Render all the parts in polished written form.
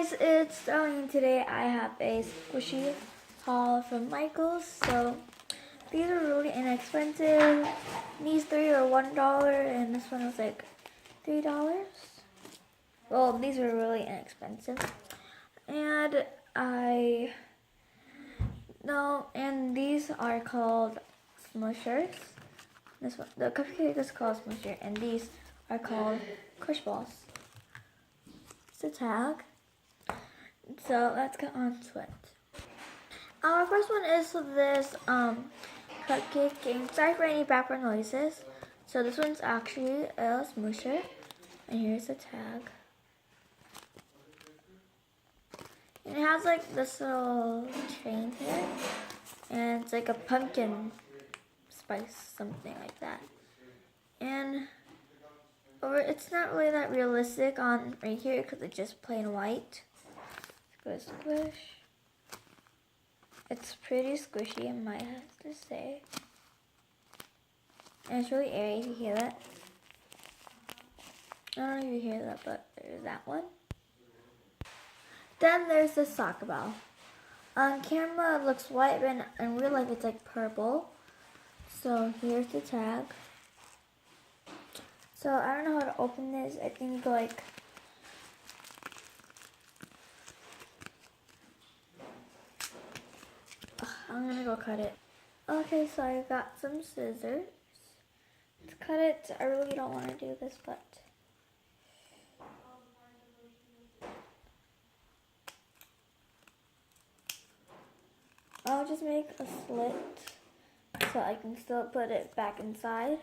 guys, it's Darlene. Today I have a squishy haul from Michael's. So these are really inexpensive. These three are $1 and this one was like $3. Well, these are really inexpensive. And these are called Smushers. This one, the cupcake is called Smusher, and these are called crushballs. It's a tag. So let's get on to it. Our first one is this cupcake. And sorry for any background noises. So this one's actually a smoosher, and here's the tag. And it has like this little chain here, and it's like a pumpkin spice, something like that. And it's not really that realistic on right here because it's just plain white. Let's go squish. It's pretty squishy, I might have to say. And it's really airy. You hear that? I don't know if you hear that, but there's that one. Then there's the soccer ball. On camera it looks white, but in real life it's like purple. So here's the tag. So I don't know how to open this. I think you go like I'm gonna go cut it. Okay, so I got some scissors. Let's cut it. I really don't want to do this, but I'll just make a slit so I can still put it back inside.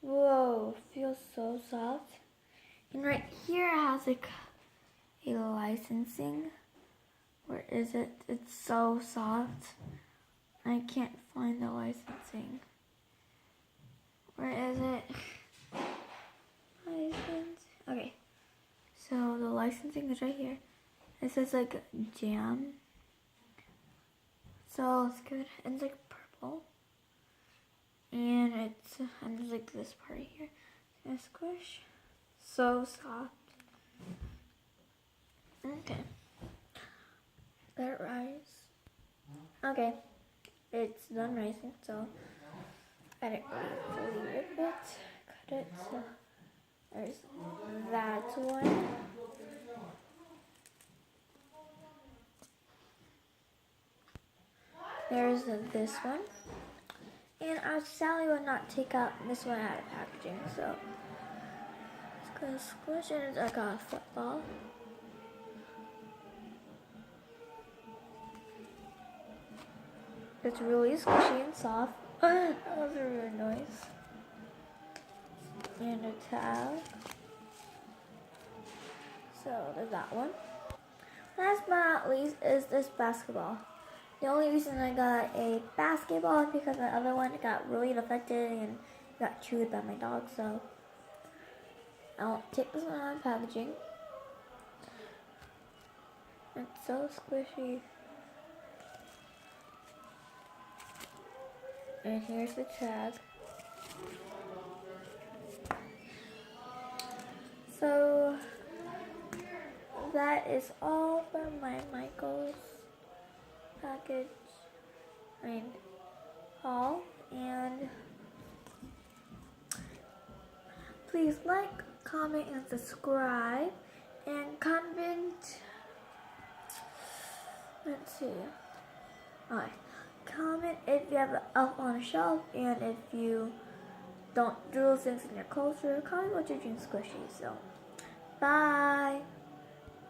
Whoa, feels so soft. And right here it has like a licensing. Where is it? It's so soft. I can't find the licensing. Where is it? License. Okay. So the licensing is right here. It says like jam. So it's good. It's like purple. And there's like this part here. And squish. So soft. Okay. Let it rise. Okay. It's done rising, so I didn't really fully rip it. Cut it. So there's that one. There's this one. And I sadly would not take out this one out of packaging, so it's gonna squish it. It's like a football. It's really squishy and soft. That was a weird noise. And a tag. So there's that one. Last but not least is this basketball. The only reason I got a basketball is because the other one got really affected and got chewed by my dog, so I'll take this one out of packaging. It's so squishy. And here's the tag. So that is all for my Michael's package. Haul. And please like, comment, and subscribe. And comment. Let's see. Alright. Comment if you have an elf on a shelf, and if you don't do those things in your culture, comment what your dream squishy. So, bye!